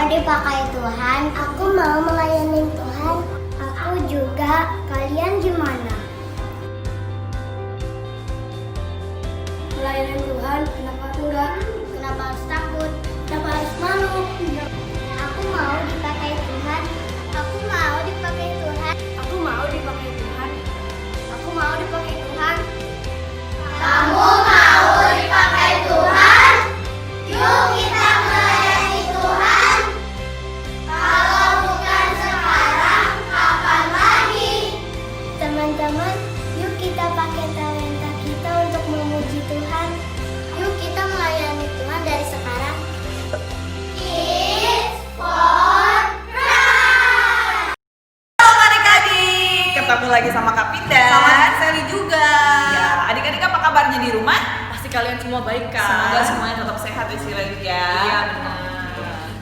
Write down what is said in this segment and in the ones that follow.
mau dipakai Tuhan. Aku mau melayani Tuhan. Aku juga. Kalian gimana? Melayani Tuhan, kenapa enggak? Kenapa harus takut? Kenapa harus malu? Aku mau dipakai Tuhan. Aku mau dipakai Tuhan. Aku mau dipakai Tuhan. Aku mau dipakai Tuhan. Kamu mau dipakai Tuhan? Yuk kita melayani Tuhan. Kalau bukan sekarang, kapan lagi? Teman-teman, yuk kita pakai talenta kita untuk memuji Tuhan. Yuk kita melayani Tuhan dari sekarang. Kids for Christ. Halo adik-adik, ketemu lagi sama Kak Pinda. Sama Sally juga. Ya, adik-adik apa kabarnya di rumah? Pasti kalian semua baik kan? Semoga semuanya tetap sehat ya Sila ya. Iya benar.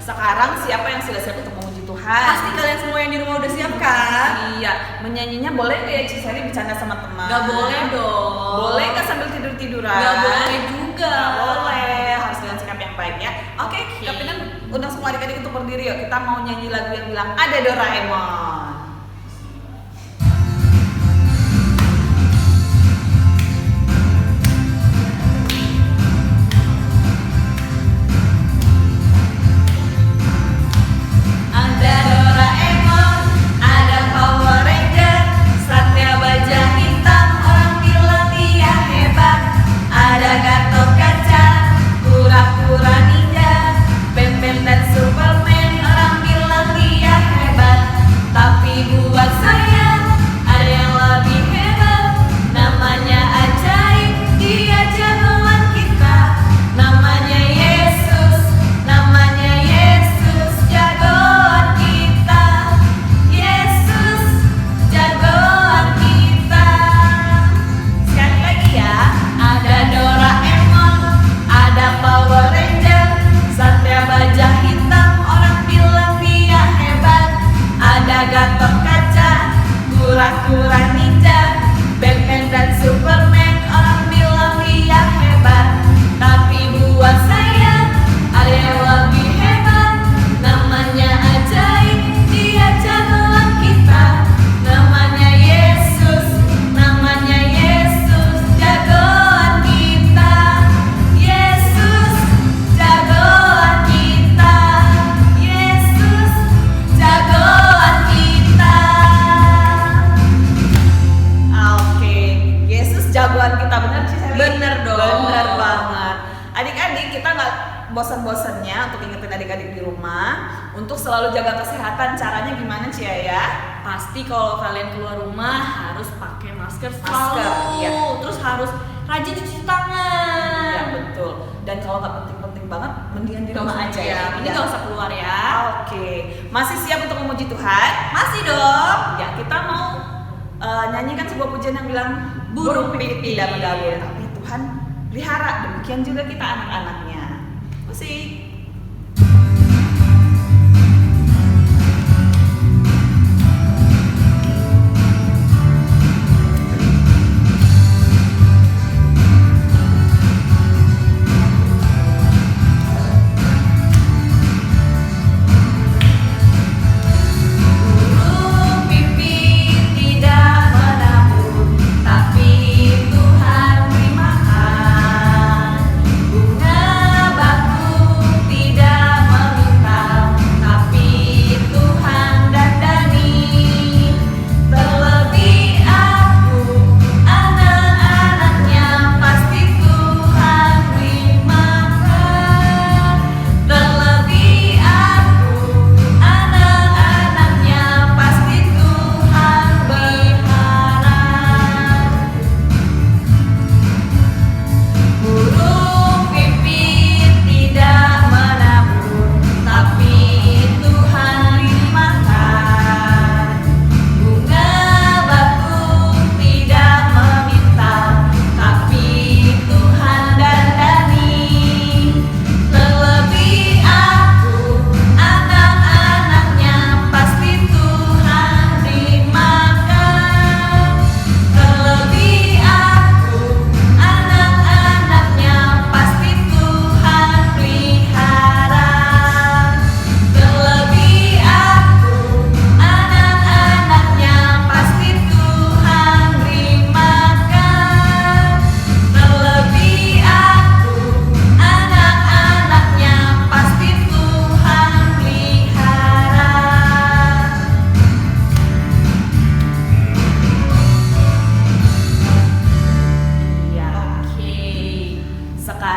Sekarang siapa yang sudah siap untuk memuji Tuhan? Pasti kalian semua yang di rumah udah siap kan? Iya, menyanyinya boleh nggak ya Ciseli bercanda sama teman? Gak boleh dong. Boleh nggak sambil tidur-tiduran? Gak boleh juga. Nggak boleh, harus dengan sikap yang baik ya. Oke, Kak Pinda undang semua adik-adik untuk berdiri yuk. Kita mau nyanyi lagu yang bilang ada Doraemon. Ada Doraemon, ada Power Ranger, Satria Baja Hitam, orang bilang dia hebat. Ada Gatot Kaca, Kura-Kura Ninja, Ben-Ben dan Superman, orang bilang dia hebat. Tapi buat saya ada yang lebih hebat, namanya ajaib, dia jagoan kita. Namanya Yesus, namanya Yesus, jagoan kita. Yesus, jagoan kita. Sekali lagi ya, ada Doraemon, ada Power Ranger, Satria Baja Hitam, orang bilang dia hebat. Ada Gatot Kaca, Kura-Kura Ninja, Ben-Ben dan Superman, orang bilang dia hebat. Tapi buat saya ada yang lebih hebat, namanya ajaib, dia jagoan kita. Namanya Yesus, namanya Yesus, jagoan kita. Yesus, jagoan kita. Yesus, jagoan kita. Oke, Yesus jagoan kita, benar sih Sally? Bener dong. Bener banget. Adik-adik, kita nggak bosan-bosannya untuk ingetin adik-adik di rumah untuk selalu jaga kesehatan. Caranya gimana Cia ya? Pasti kalau kalian keluar rumah harus pakai masker selalu. Masker, iya. Terus harus rajin cuci tangan. Ya betul. Dan kalau nggak penting-penting banget, mendingan di Nggak rumah usah, aja ya. ya. Ini Ya. nggak usah keluar ya. Oke, masih siap untuk memuji Tuhan? Masih dong. Ya, kita mau nyanyikan sebuah pujian yang bilang Burung pipit pipit. tidak bergaul, tapi Tuhan pelihara. Demikian juga kita anak-anaknya. Musik. Burung pipit tidak menabur, tapi Tuhan beri makan. Bunga bakung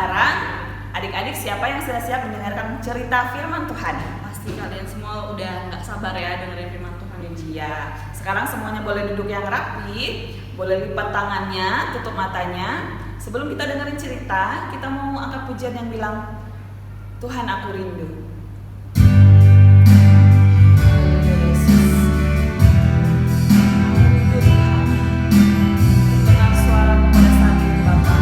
sekarang adik-adik siapa yang sudah siap mendengarkan cerita firman Tuhan? Pasti kalian semua udah nggak sabar ya dengerin firman Tuhan ini. Iya, sekarang semuanya boleh duduk yang rapi, boleh lipat tangannya, tutup matanya. Sebelum kita dengerin cerita, kita mau angkat pujian yang bilang, Tuhan aku rindu. Dengar suaramu pada saat ini, Bapa.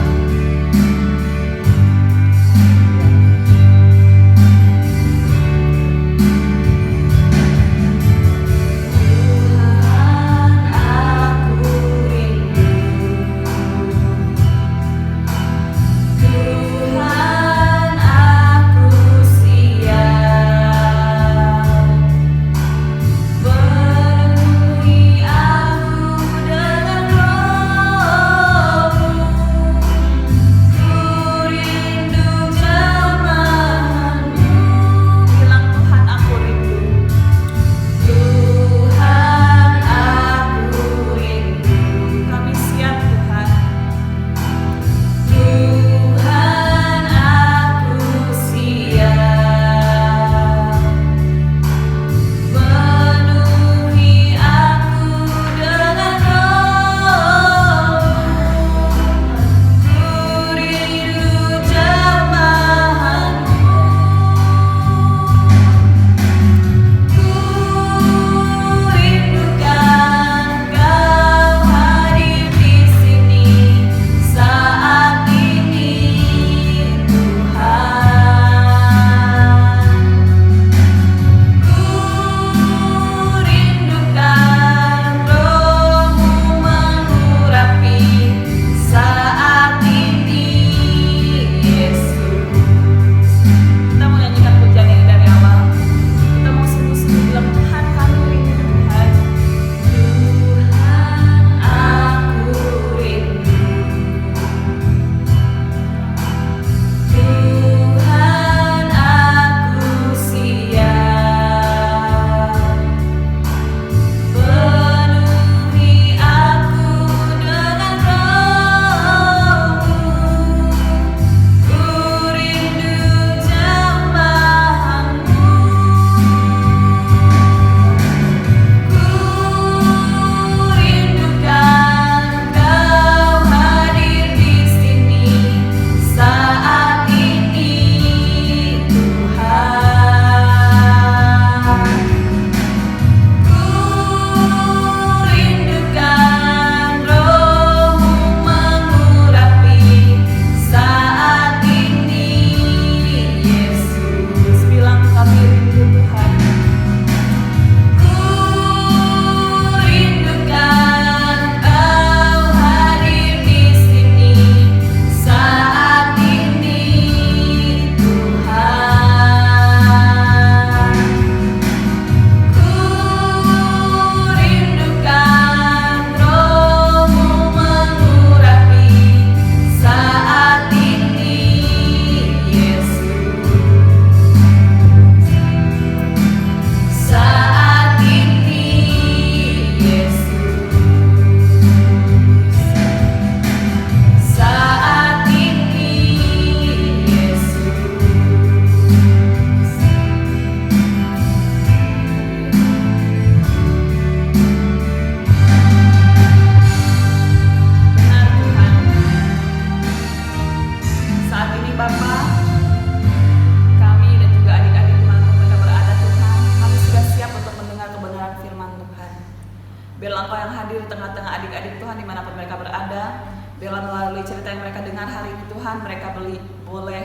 Biarlah Engkau yang hadir di tengah-tengah adik-adik Tuhan dimanapun mereka berada. Biarlah melalui cerita yang mereka dengar hari ini Tuhan, mereka boleh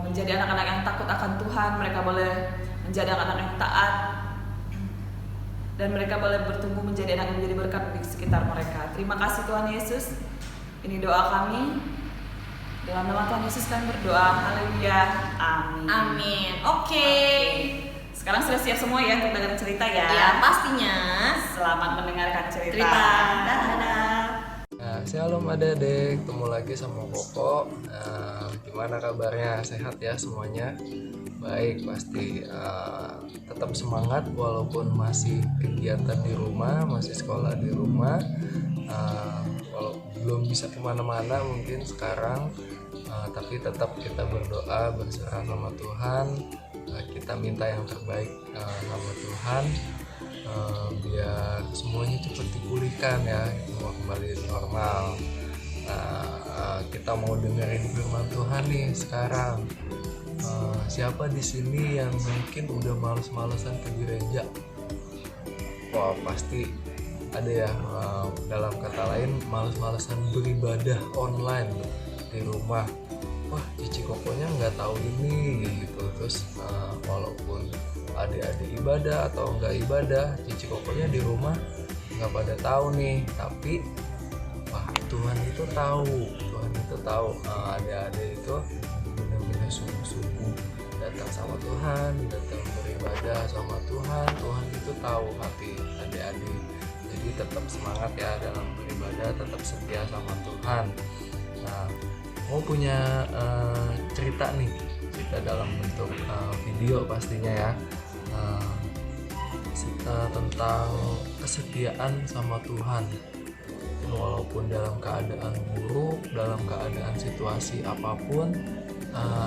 menjadi anak-anak yang takut akan Tuhan. Mereka boleh menjadi anak-anak yang taat, dan mereka boleh bertumbuh menjadi anak yang menjadi berkat di sekitar mereka. Terima kasih Tuhan Yesus. Ini doa kami. Dalam nama Tuhan Yesus kami berdoa. Haleluya. Amin. Amin. Oke. Sekarang sudah siap semua ya untuk dengar cerita ya? Ya, pastinya. Selamat mendengarkan cerita. Dadah. Nah, shalom adik-adik, ketemu lagi sama Koko. Gimana kabarnya? Sehat ya semuanya? Baik, pasti tetap semangat walaupun masih kegiatan di rumah, masih sekolah di rumah. belum bisa kemana-mana mungkin sekarang, tapi tetap kita berdoa berserah sama Tuhan. Kita minta yang terbaik sama Tuhan, biar semuanya cepat dipulihkan ya, semua kembali normal. Kita mau dengerin firman Tuhan nih sekarang. Siapa di sini yang mungkin udah males-malesan ke gereja? Wah, pasti ada ya, dalam kata lain males-malesan beribadah online di rumah. Wah, cici kokonya nggak tahu ini gitu. Terus walaupun adik-adik ibadah atau nggak ibadah, cici kokonya di rumah nggak pada tahu nih. Tapi wah, Tuhan itu tahu adik-adik itu benar-benar sungguh-sungguh datang sama Tuhan, datang beribadah sama Tuhan. Tuhan itu tahu hati adik-adik. Jadi tetap semangat ya dalam beribadah, tetap setia sama Tuhan. Nah, mau punya cerita dalam bentuk video pastinya ya, tentang kesetiaan sama Tuhan. Walaupun dalam keadaan buruk, dalam keadaan situasi apapun,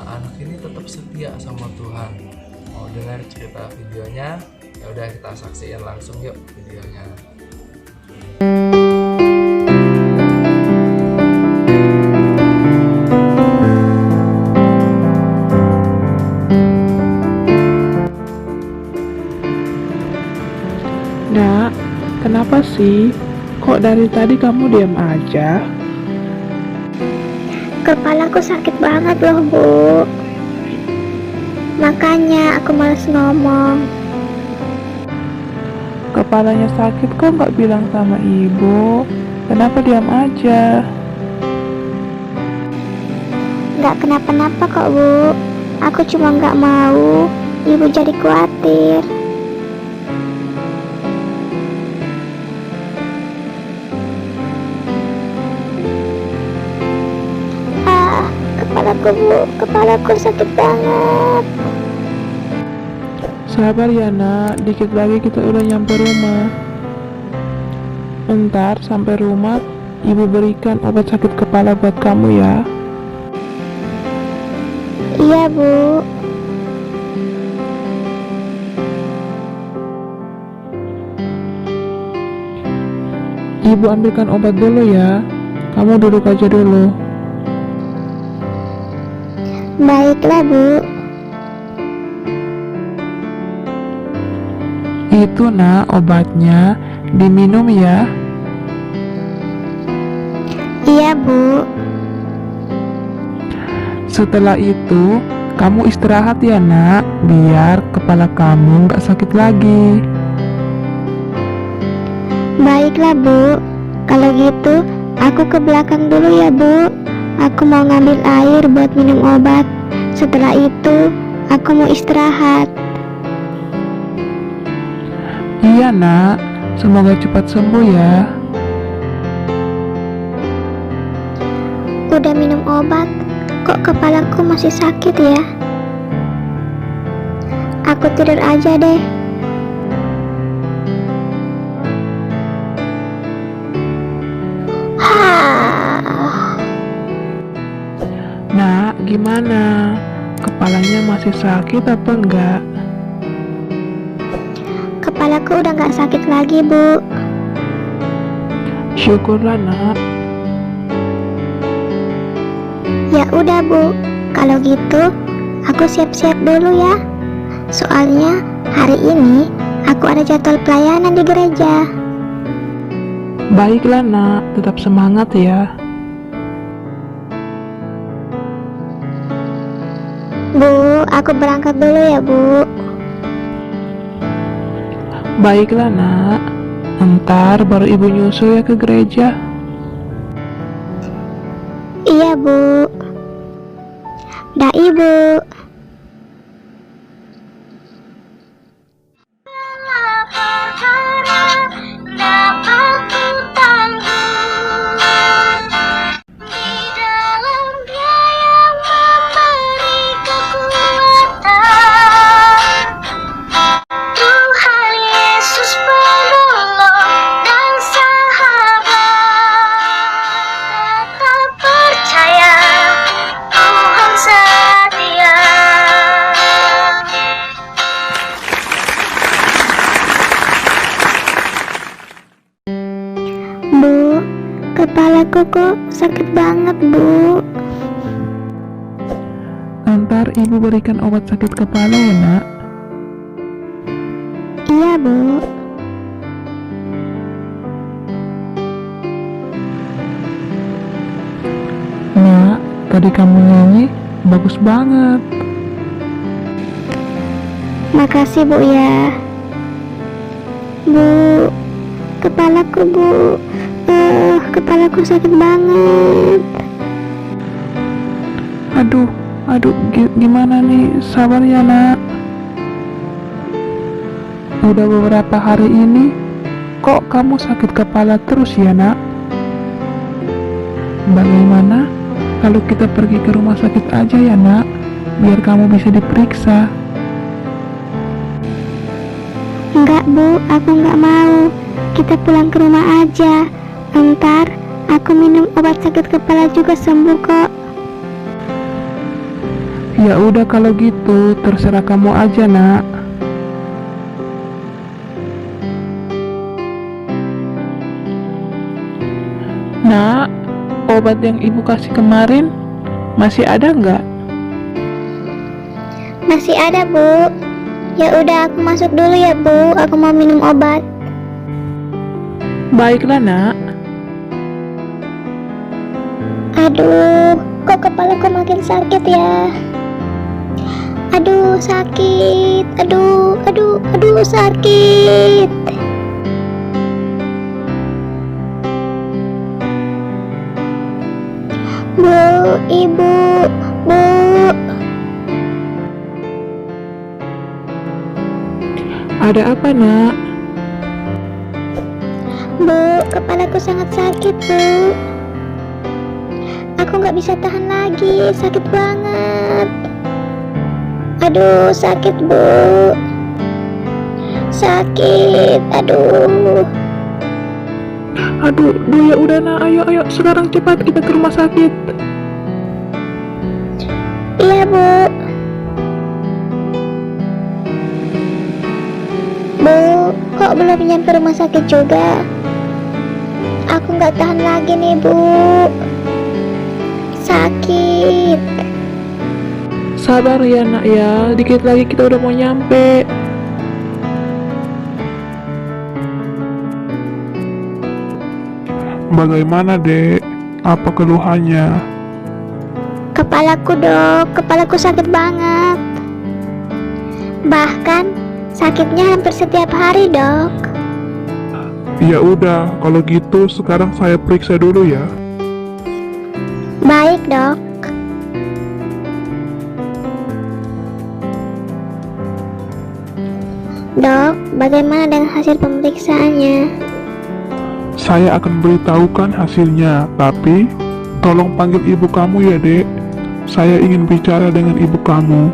anak ini tetap setia sama Tuhan. Mau dengar cerita videonya? Ya udah, kita saksiin langsung yuk videonya. Nak, kenapa sih? Kok dari tadi kamu diam aja? Kepalaku sakit banget loh, Bu. Makanya aku males ngomong. Kepalanya sakit kok nggak bilang sama ibu? Kenapa diam aja? Nggak kenapa-napa kok, Bu. Aku cuma nggak mau ibu jadi khawatir. Kepalaku, Bu. Kepalaku sakit banget. Sabar ya nak, dikit lagi kita udah nyampe rumah. Ntar sampai rumah, ibu berikan obat sakit kepala buat kamu ya. Iya, Bu. Ibu ambilkan obat dulu ya. Kamu duduk aja dulu. Baiklah, Bu. Itu nak obatnya, diminum ya. Iya, Bu. Setelah itu, kamu istirahat ya nak, biar kepala kamu nggak sakit lagi. Baiklah, Bu. Kalau gitu, aku ke belakang dulu ya, Bu. Aku mau ngambil air buat minum obat. Setelah itu, aku mau istirahat. Iya nak, semoga cepat sembuh ya. Udah minum obat, kok kepalaku masih sakit ya? Aku tidur aja deh. Nak, gimana? Kepalanya masih sakit apa enggak? Kepalaku udah gak sakit lagi, Bu. Syukurlah nak. Ya udah, Bu. Kalau gitu, aku siap-siap dulu ya. Soalnya hari ini aku ada jadwal pelayanan di gereja. Baiklah nak, tetap semangat ya. Bu, aku berangkat dulu ya, Bu. Baiklah nak, ntar baru ibu nyusul ya ke gereja. Iya, Bu. Dah, Ibu. kepalaku kok sakit banget, Bu. Ntar ibu berikan obat sakit kepala ya nak. Iya, Bu. Nak, tadi kamu nyanyi bagus banget. Makasih, Bu ya. Bu, kepalaku, Bu. Kepalaku sakit banget. Aduh, gimana nih? Sabar ya nak. Udah beberapa hari ini, kok kamu sakit kepala terus ya nak? Bagaimana kalau kita pergi ke rumah sakit aja ya nak, biar kamu bisa diperiksa? Enggak, Bu, aku enggak mau. Kita pulang ke rumah aja. Ntar aku minum obat sakit kepala juga sembuh kok. Ya udah kalau gitu, terserah kamu aja nak. Nak, obat yang ibu kasih kemarin masih ada nggak? Masih ada, Bu. Ya udah, aku masuk dulu ya, Bu. Aku mau minum obat. Baiklah nak. Aduh, kok kepalaku makin sakit ya? Aduh, sakit. Aduh, sakit. Bu, Ibu, Bu. Ada apa nak? Bu, kepalaku sangat sakit, Bu. Aku nggak bisa tahan lagi, sakit banget. Aduh, sakit, Bu. Sakit, aduh. Aduh, ya udah nak, ayo sekarang cepat kita ke rumah sakit. Iya, Bu. Bu, kok belum nyampe rumah sakit juga? Aku nggak tahan lagi nih, Bu. Sakit. Sabar ya nak ya, dikit lagi kita udah mau nyampe. Bagaimana dek? Apa keluhannya? Kepalaku, Dok. Kepalaku sakit banget. Bahkan sakitnya hampir setiap hari, Dok. Ya udah, kalau gitu sekarang saya periksa dulu ya. Baik, Dok. Dok, bagaimana dengan hasil pemeriksaannya? Saya akan beritahukan hasilnya, tapi tolong panggil ibu kamu ya dek. Saya ingin bicara dengan ibu kamu.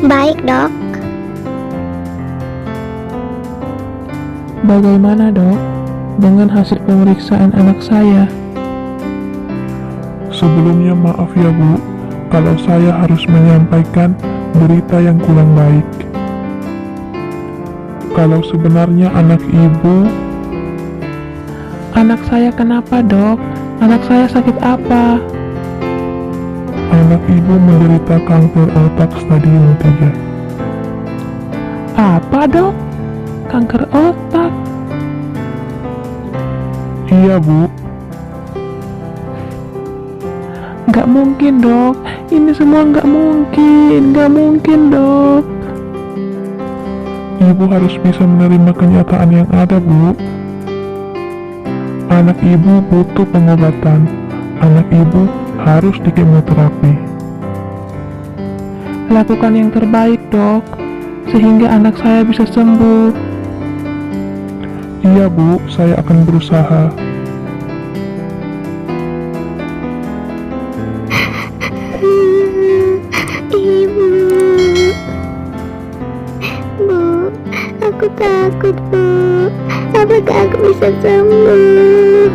Baik, Dok. Bagaimana dok dengan hasil pemeriksaan anak saya? Sebelumnya maaf ya Bu, kalau saya harus menyampaikan berita yang kurang baik. Kalau sebenarnya anak saya kenapa dok? Anak saya sakit apa? anak ibu menderita kanker otak stadium 3. Apa dok? Kanker otak? Iya Bu, Nggak mungkin dok, ini semua nggak mungkin dok. ibu harus bisa menerima kenyataan yang ada Bu. Anak ibu butuh pengobatan. Anak ibu harus di kemoterapi. Lakukan yang terbaik dok, sehingga anak saya bisa sembuh. Iya Bu, saya akan berusaha. Ibu. Bu, aku takut, Bu. Apakah aku bisa sembuh?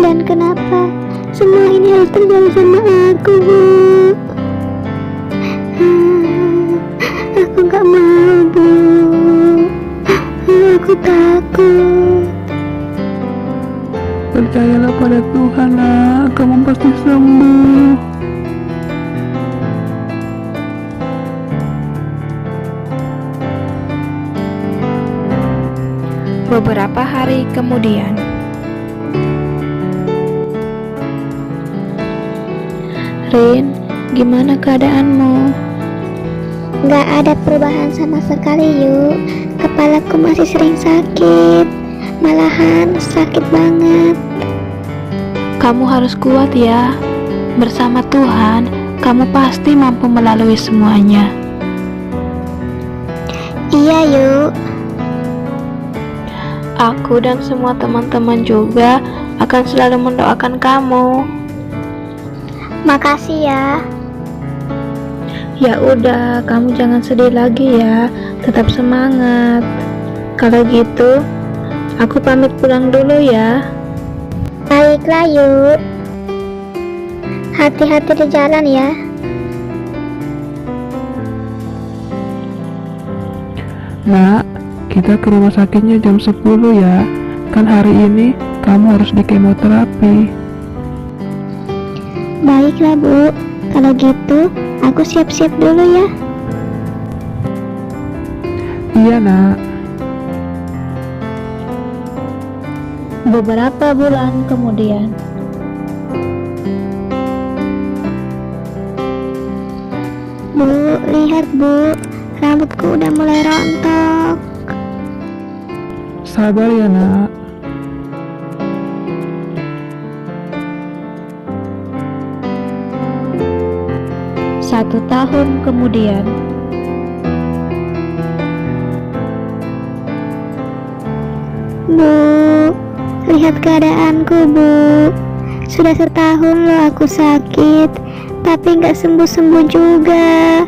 Dan kenapa semua ini harus terjadi sama aku, Bu? Aku gak mau, Bu. Aku takut. Percayalah pada Tuhan, nak. Kamu pasti sembuh. Beberapa hari kemudian, Rin, gimana keadaanmu? Gak ada perubahan sama sekali, Yuk. Kepalaku masih sering sakit. Malahan sakit banget. Kamu harus kuat ya. Bersama Tuhan, kamu pasti mampu melalui semuanya. Iya, Yuk. Aku dan semua teman-teman juga akan selalu mendoakan kamu. Makasih ya. Ya udah, kamu jangan sedih lagi ya. Tetap semangat. Kalau gitu, aku pamit pulang dulu ya. Baiklah, Yuk. Hati-hati di jalan ya. Nak, kita ke rumah sakitnya jam 10 ya. Kan hari ini kamu harus di kemoterapi. Baiklah, Bu. Kalau gitu, aku siap-siap dulu ya. Iya, nak. Beberapa bulan kemudian, Bu, lihat, Bu. Rambutku udah mulai rontok. Sabar ya, nak. satu tahun kemudian, Bu, lihat keadaanku, Bu. Sudah setahun loh aku sakit, tapi nggak sembuh-sembuh juga.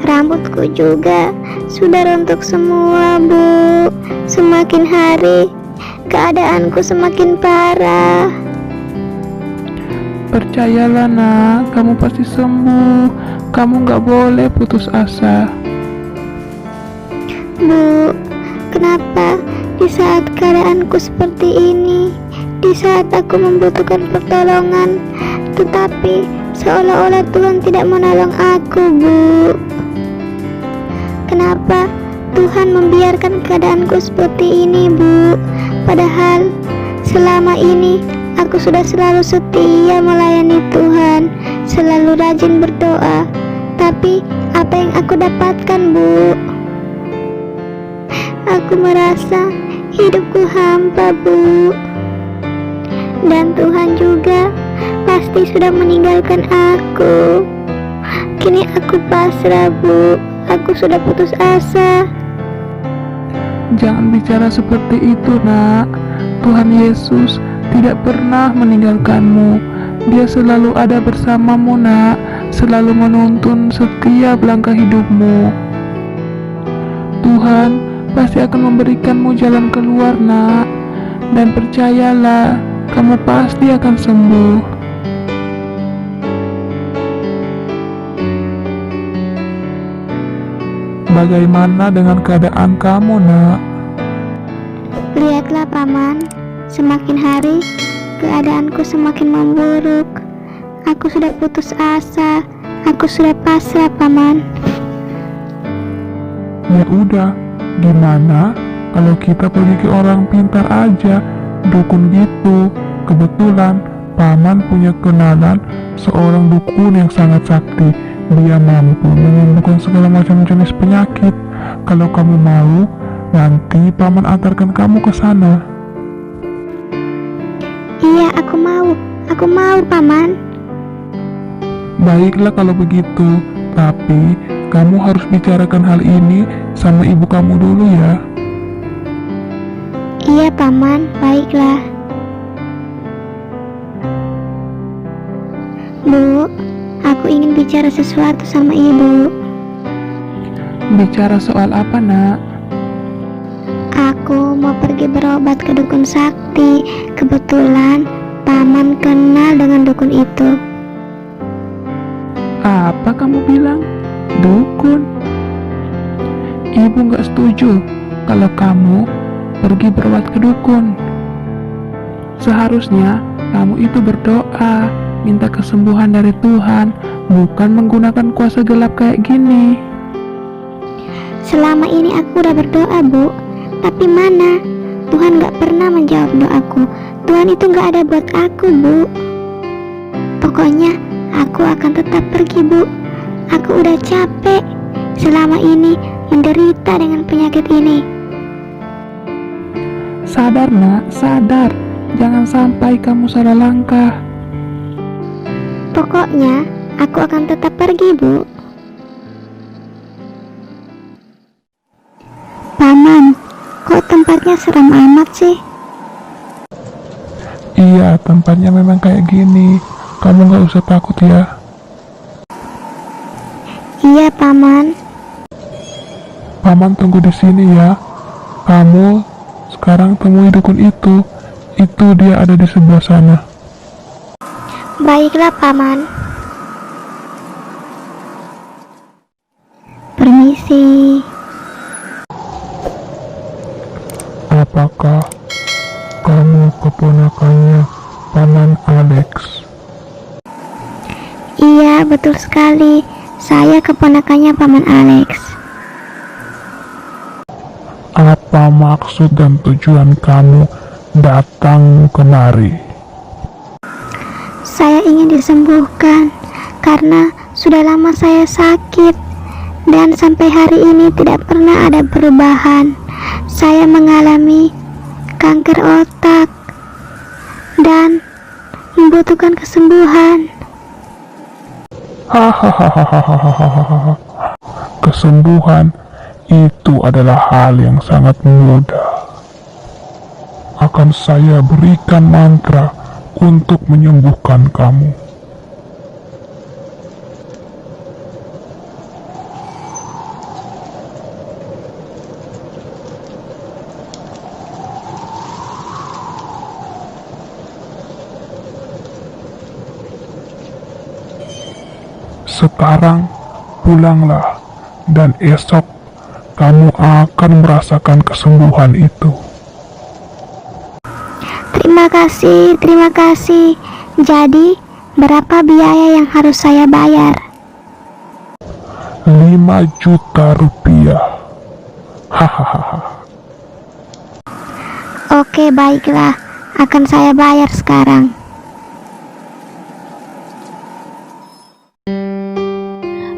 Rambutku juga sudah rontok semua, Bu. Semakin hari, keadaanku semakin parah. Percayalah, nak. Kamu pasti sembuh. Kamu nggak boleh putus asa. Bu, kenapa di saat keadaanku seperti ini, di saat aku membutuhkan pertolongan, tetapi seolah-olah Tuhan tidak menolong aku, Bu? Kenapa Tuhan membiarkan keadaanku seperti ini, Bu? Padahal selama ini aku sudah selalu setia melayani Tuhan, selalu rajin berdoa. Tapi apa yang aku dapatkan, Bu? Aku merasa hidupku hampa, Bu. Dan Tuhan juga pasti sudah meninggalkan aku. Kini aku pasrah, Bu. Aku sudah putus asa. Jangan bicara seperti itu, nak. Tuhan Yesus tidak pernah meninggalkanmu. Dia selalu ada bersamamu, nak. Selalu menuntun setiap langkah hidupmu. Tuhan pasti akan memberikanmu jalan keluar, nak. Dan percayalah, kamu pasti akan sembuh. Bagaimana dengan keadaan kamu, nak? Lihatlah, Paman. Semakin hari, keadaanku semakin memburuk. Aku sudah putus asa. Aku sudah pasrah, Paman. Ya udah, gimana kalau kita pergi ke orang pintar aja, dukun gitu. Kebetulan Paman punya kenalan seorang dukun yang sangat sakti. Dia mampu menyembuhkan segala macam jenis penyakit. Kalau kamu mau, nanti Paman antarkan kamu ke sana. Iya, aku mau. Aku mau, Paman. Baiklah kalau begitu, tapi kamu harus bicarakan hal ini sama ibu kamu dulu ya. Iya, Paman. Baiklah. Bu, aku ingin bicara sesuatu sama Ibu. Bicara soal apa, nak? Aku mau pergi berobat ke dukun sakti. Kebetulan Paman kenal dengan dukun itu. Apa kamu bilang? Dukun? Ibu nggak setuju kalau kamu pergi berobat ke dukun. Seharusnya kamu itu berdoa, minta kesembuhan dari Tuhan, bukan menggunakan kuasa gelap kayak gini. Selama ini aku udah berdoa, Bu. Tapi mana? Tuhan gak pernah menjawab doaku. Tuhan itu gak ada buat aku, Bu. Pokoknya aku akan tetap pergi, Bu. Aku udah capek selama ini menderita dengan penyakit ini. Sadar nak, sadar. Jangan sampai kamu salah langkah. Pokoknya aku akan tetap pergi, Bu. Paman, kok tempatnya serem amat sih? Iya, tempatnya memang kayak gini. Kamu nggak usah takut ya. Iya, Paman. Paman tunggu di sini ya. Kamu sekarang temui dukun itu. Itu dia ada di sebelah sana. Baiklah, Paman. Permisi. Apakah kamu keponakannya Paman Alex? Iya, betul sekali. Saya keponakannya Paman Alex. Apa maksud dan tujuan kamu datang kemari? Saya ingin disembuhkan karena sudah lama saya sakit dan sampai hari ini tidak pernah ada perubahan. Saya mengalami kanker otak dan membutuhkan kesembuhan. Hahaha. Kesembuhan itu adalah hal yang sangat mudah. Akan saya berikan mantra untuk menyembuhkan kamu. Sekarang pulanglah dan esok kamu akan merasakan kesembuhan itu. Terima kasih. Jadi, berapa biaya yang harus saya bayar? 5 juta rupiah. Hahaha. Oke, baiklah. Akan saya bayar sekarang.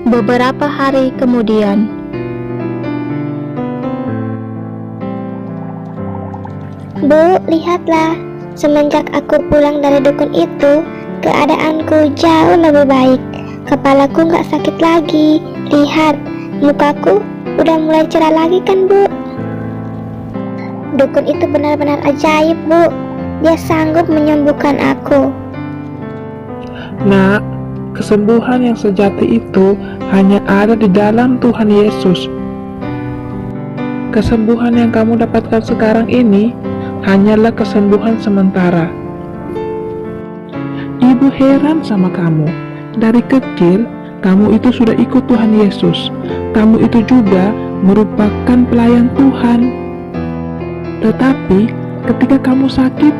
Beberapa hari kemudian, Bu, lihatlah. Semenjak aku pulang dari dukun itu, keadaanku jauh lebih baik. Kepalaku gak sakit lagi. Lihat, mukaku udah mulai cerah lagi kan, Bu? Dukun itu benar-benar ajaib, Bu. Dia sanggup menyembuhkan aku. Nak, kesembuhan yang sejati itu hanya ada di dalam Tuhan Yesus. Kesembuhan yang kamu dapatkan sekarang ini hanyalah kesembuhan sementara. Ibu heran sama kamu. Dari kecil, kamu itu sudah ikut Tuhan Yesus. Kamu itu juga merupakan pelayan Tuhan. Tetapi, ketika kamu sakit,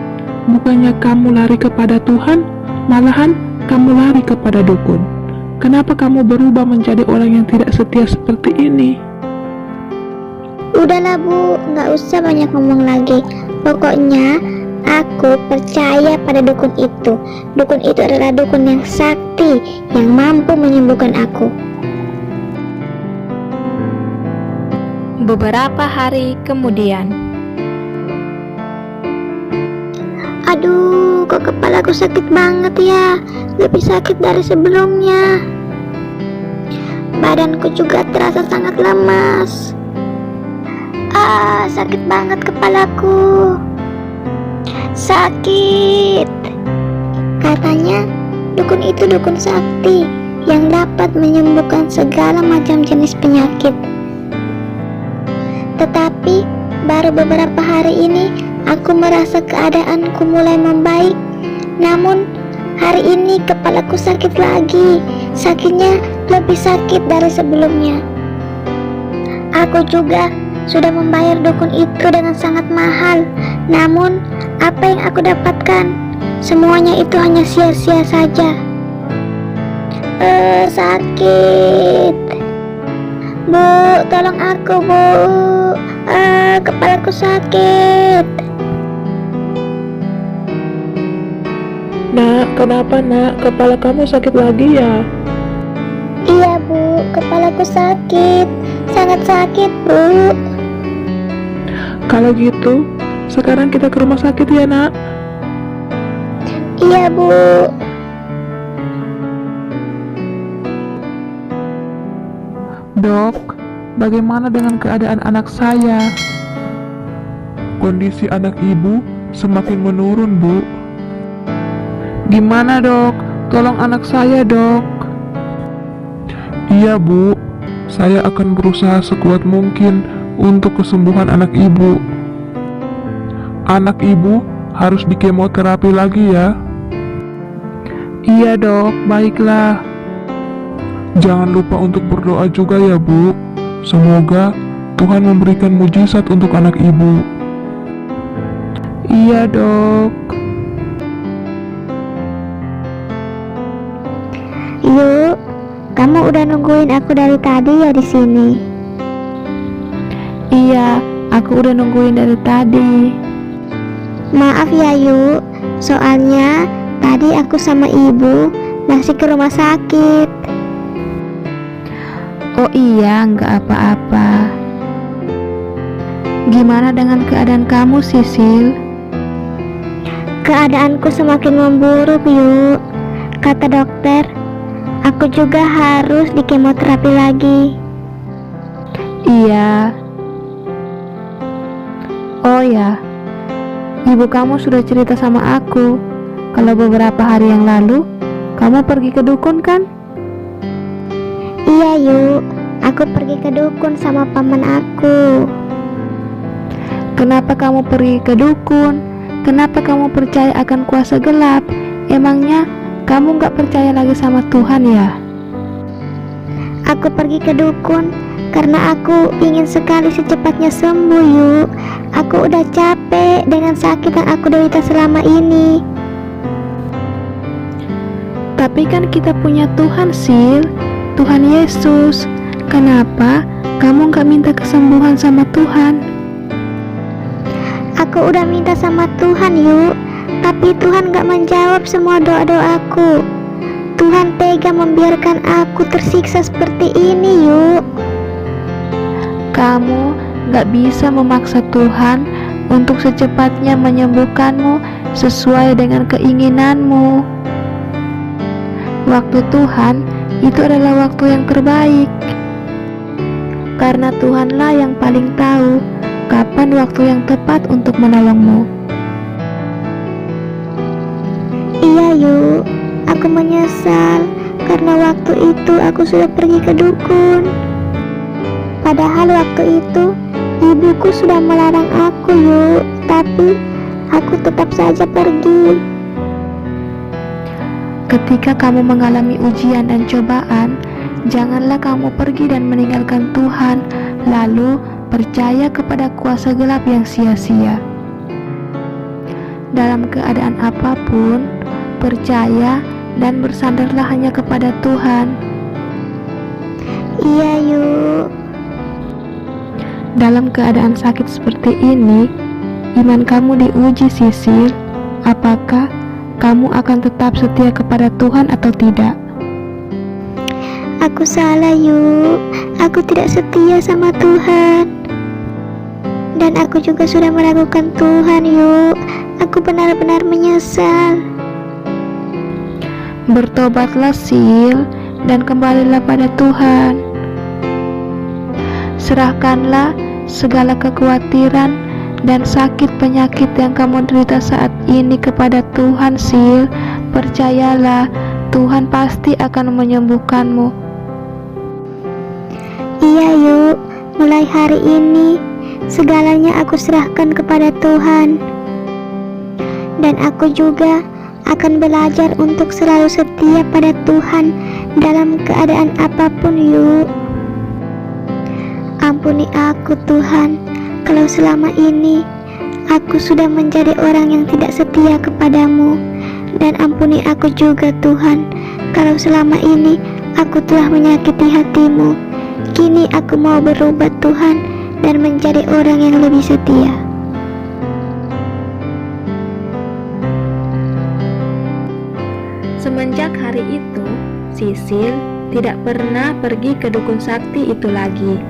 bukannya kamu lari kepada Tuhan, malahan kamu lari kepada dukun. Kenapa kamu berubah menjadi orang yang tidak setia seperti ini? Udahlah, Bu, gak usah banyak ngomong lagi. Pokoknya aku percaya pada dukun itu. Dukun itu adalah dukun yang sakti, yang mampu menyembuhkan aku. beberapa hari kemudian. Aduh, kok kepalaku sakit banget ya. Lebih sakit dari sebelumnya. Badanku juga terasa sangat lemas. Sakit banget kepalaku. Sakit. Katanya dukun itu dukun sakti yang dapat menyembuhkan segala macam jenis penyakit. Tetapi baru beberapa hari ini aku merasa keadaanku mulai membaik. Namun hari ini kepalaku sakit lagi. Sakitnya lebih sakit dari sebelumnya. Aku juga sudah membayar dukun itu dengan sangat mahal. Namun Apa yang aku dapatkan? Semuanya itu hanya sia-sia saja. Sakit. Bu, tolong aku, Bu. Kepalaku sakit. Nak, kenapa nak? Kepala kamu sakit lagi ya? Iya, Bu, kepalaku sakit. Sangat sakit, Bu. Kalau gitu, sekarang kita ke rumah sakit ya nak? Iya, Bu. Dok, bagaimana dengan keadaan anak saya? Kondisi anak ibu semakin menurun, Bu. Gimana dok? Tolong anak saya dok. Iya, Bu. Saya akan berusaha sekuat mungkin untuk kesembuhan anak ibu. Anak ibu harus dikemoterapi lagi ya. Iya dok, baiklah. Jangan lupa untuk berdoa juga ya, Bu. Semoga Tuhan memberikan mujizat untuk anak ibu. Iya dok. Yuk, kamu udah nungguin aku dari tadi ya di sini. Iya, aku udah nungguin dari tadi. Maaf ya, Yuk. Soalnya tadi aku sama ibu masih ke rumah sakit. Oh iya, nggak apa-apa. Gimana dengan keadaan kamu, Sisil? Keadaanku semakin memburuk, Yuk. Kata dokter, aku juga harus dikemoterapi lagi. Iya. Oh ya, ibu kamu sudah cerita sama aku kalau beberapa hari yang lalu kamu pergi ke dukun kan? Iya, Yuk. Aku pergi ke dukun sama paman aku. Kenapa kamu pergi ke dukun? Kenapa kamu percaya akan kuasa gelap? Emangnya kamu nggak percaya lagi sama Tuhan ya? Aku pergi ke dukun karena aku ingin sekali secepatnya sembuh, Yuk. Aku udah capek dengan sakit yang aku derita selama ini. Tapi kan kita punya Tuhan, Sil. Tuhan Yesus. Kenapa kamu nggak minta kesembuhan sama Tuhan? Aku udah minta sama Tuhan, Yuk. Tapi Tuhan gak menjawab semua doa-doaku. Tuhan tega membiarkan aku tersiksa seperti ini, Yuk. Kamu gak bisa memaksa Tuhan untuk secepatnya menyembuhkanmu sesuai dengan keinginanmu. Waktu Tuhan itu adalah waktu yang terbaik. Karena Tuhanlah yang paling tahu kapan waktu yang tepat untuk menolongmu. Iya, Yuk. Aku menyesal karena waktu itu aku sudah pergi ke dukun. Padahal waktu itu ibuku sudah melarang aku, Yuk. Tapi aku tetap saja pergi. Ketika kamu mengalami ujian dan cobaan, janganlah kamu pergi dan meninggalkan Tuhan, lalu percaya kepada kuasa gelap yang sia-sia. Dalam keadaan apapun, percaya dan bersandarlah hanya kepada Tuhan. Iya, Yuk. Dalam keadaan sakit seperti ini, iman kamu diuji, Sisil. Apakah kamu akan tetap setia kepada Tuhan atau tidak? Aku salah, Yuk. Aku tidak setia sama Tuhan. Dan aku juga sudah meragukan Tuhan, Yuk. Aku benar-benar menyesal. Bertobatlah, Sil, dan kembalilah pada Tuhan. Serahkanlah segala kekhawatiran dan sakit penyakit yang kamu derita saat ini kepada Tuhan, Sil. Percayalah, Tuhan pasti akan menyembuhkanmu. Iya, Yuk. Mulai hari ini segalanya aku serahkan kepada Tuhan. Dan aku juga akan belajar untuk selalu setia pada Tuhan dalam keadaan apapun, Yuk. Ampuni aku, Tuhan, kalau selama ini aku sudah menjadi orang yang tidak setia kepadamu. Dan ampuni aku juga Tuhan, kalau selama ini aku telah menyakiti hatimu. Kini aku mau berubah Tuhan, dan menjadi orang yang lebih setia. Semenjak hari itu, Sisil tidak pernah pergi ke dukun sakti itu lagi,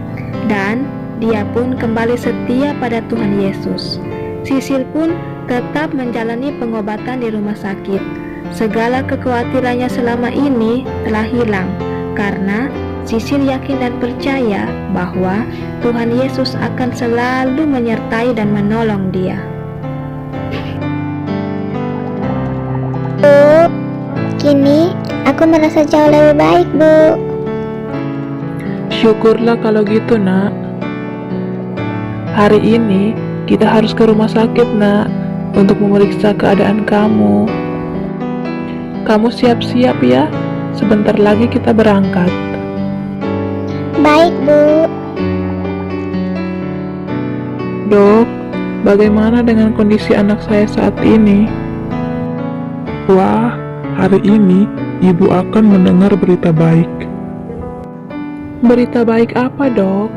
dan dia pun kembali setia pada Tuhan Yesus. Sisil pun tetap menjalani pengobatan di rumah sakit. Segala kekhawatirannya selama ini telah hilang, karena Sisil yakin dan percaya bahwa Tuhan Yesus akan selalu menyertai dan menolong dia. Bu, kini aku merasa jauh lebih baik, Bu. Syukurlah kalau gitu, Nak. Hari ini kita harus ke rumah sakit, Nak, untuk memeriksa keadaan kamu. Kamu siap-siap ya, sebentar lagi kita berangkat. Baik, Bu. Dok, bagaimana dengan kondisi anak saya saat ini? Wah, hari ini ibu akan mendengar berita baik. Berita baik apa, Dok?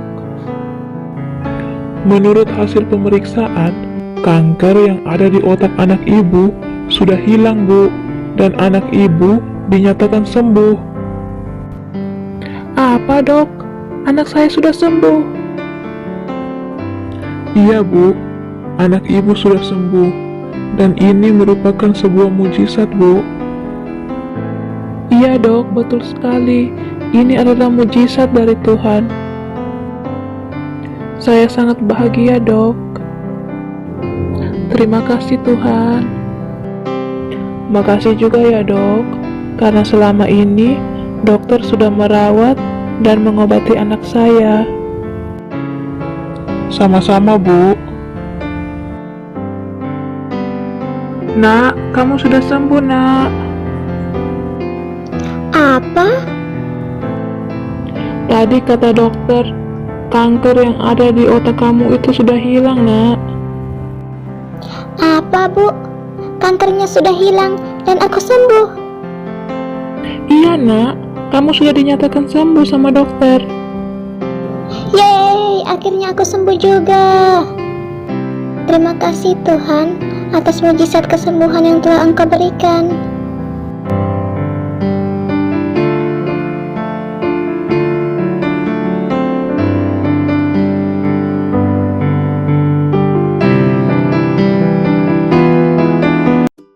Menurut hasil pemeriksaan, kanker yang ada di otak anak ibu sudah hilang, Bu, dan anak ibu dinyatakan sembuh. Apa, Dok? Anak saya sudah sembuh. Iya, Bu, anak ibu sudah sembuh, dan ini merupakan sebuah mujizat, Bu. Iya, Dok, betul sekali. Ini adalah mujizat dari Tuhan. Saya sangat bahagia, Dok. Terima kasih, Tuhan. Makasih juga ya, Dok, karena selama ini dokter sudah merawat dan mengobati anak saya. Sama-sama, Bu. Nak, kamu sudah sembuh, Nak. Apa? Tadi kata dokter, kanker yang ada di otak kamu itu sudah hilang, Nak. Apa, Bu? Kankernya sudah hilang dan aku sembuh. Iya, Nak. Kamu sudah dinyatakan sembuh sama dokter. Yeay, akhirnya aku sembuh juga. Terima kasih Tuhan atas mujizat kesembuhan yang telah Engkau berikan.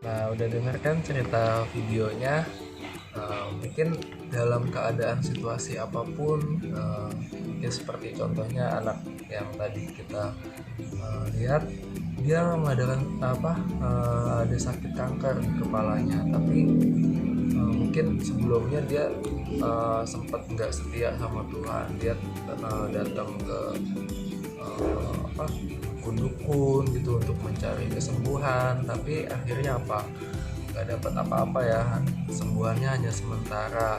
Nah, udah dengarkan cerita videonya. Mungkin dalam keadaan situasi apapun, mungkin seperti contohnya anak yang tadi kita lihat, dia mengadakan ada sakit kanker di kepalanya, tapi mungkin sebelumnya dia sempat nggak setia sama Tuhan. Dia datang ke dukun gitu untuk mencari kesembuhan, tapi akhirnya nggak dapat apa-apa ya, kesembuhannya hanya sementara.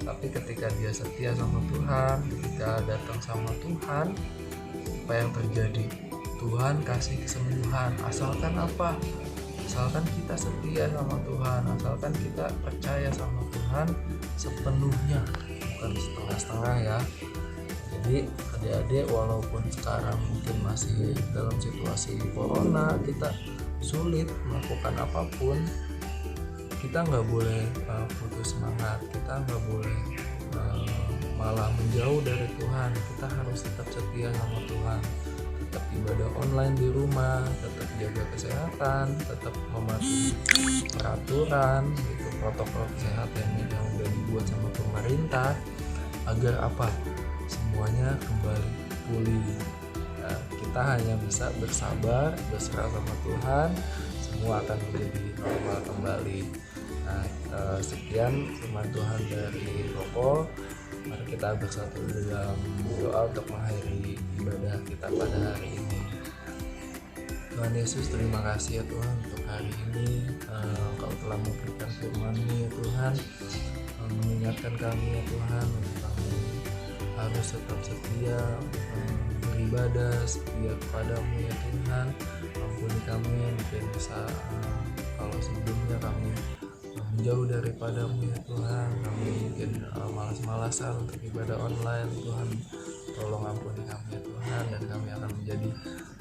Tapi ketika dia setia sama Tuhan, ketika datang sama Tuhan, apa yang terjadi? Tuhan kasih kesembuhan. Asalkan apa? Asalkan kita setia sama Tuhan, asalkan kita percaya sama Tuhan sepenuhnya, bukan setengah-setengah ya. Jadi adik-adik, walaupun sekarang mungkin masih dalam situasi corona, kita sulit melakukan apapun, kita nggak boleh putus semangat, kita nggak boleh malah menjauh dari Tuhan. Kita harus tetap setia sama Tuhan, tetap ibadah online di rumah, tetap jaga kesehatan, tetap mematuhi peraturan gitu, protokol kesehatan yang udah dibuat sama pemerintah, agar semuanya kembali pulih. Nah, kita hanya bisa bersabar, berserah sama Tuhan, semua akan menjadi normal kembali. Nah, sekian firman Tuhan dari Roko. Mari kita bersatu dalam doa untuk mengakhiri ibadah kita pada hari ini. Tuhan Yesus, terima kasih ya Tuhan untuk hari ini. Engkau telah memberikan firman-Mu ya Tuhan, mengingatkan kami ya Tuhan untuk kami harus tetap setia, beribadah, setia kepadamu ya Tuhan, ampuni kami, mungkin bisa kalau sebelumnya kami menjauh daripadamu ya Tuhan, kami mungkin malas-malasan untuk ibadah online. Tuhan tolong ampuni kami ya Tuhan, dan kami akan menjadi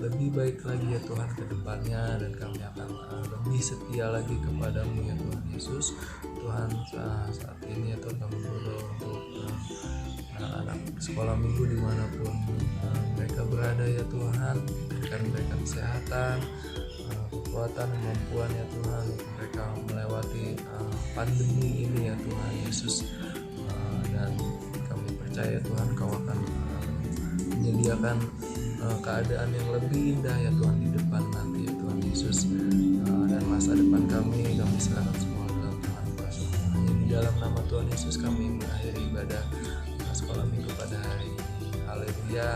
lebih baik lagi ya Tuhan ke depannya, dan kami akan lebih setia lagi kepadamu ya Tuhan Yesus. Tuhan, saat ini ya Tuhan kami berdoa untuk anak-anak sekolah minggu dimanapun mereka berada ya Tuhan, berikan mereka kesehatan, kekuatan, kemampuan ya Tuhan untuk mereka melewati pandemi ini ya Tuhan Yesus. Dan kami percaya Tuhan Kau akan menyediakan keadaan yang lebih indah ya Tuhan di depan nanti ya Tuhan Yesus. Dan masa depan kami serahkan semua dalam tangan kuasa Tuhan. Di dalam nama Tuhan Yesus kami mengakhiri ibadah sekolah minggu pada hari ini. Haleluya,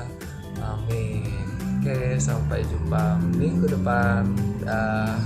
amin. Oke, sampai jumpa minggu depan. Dah.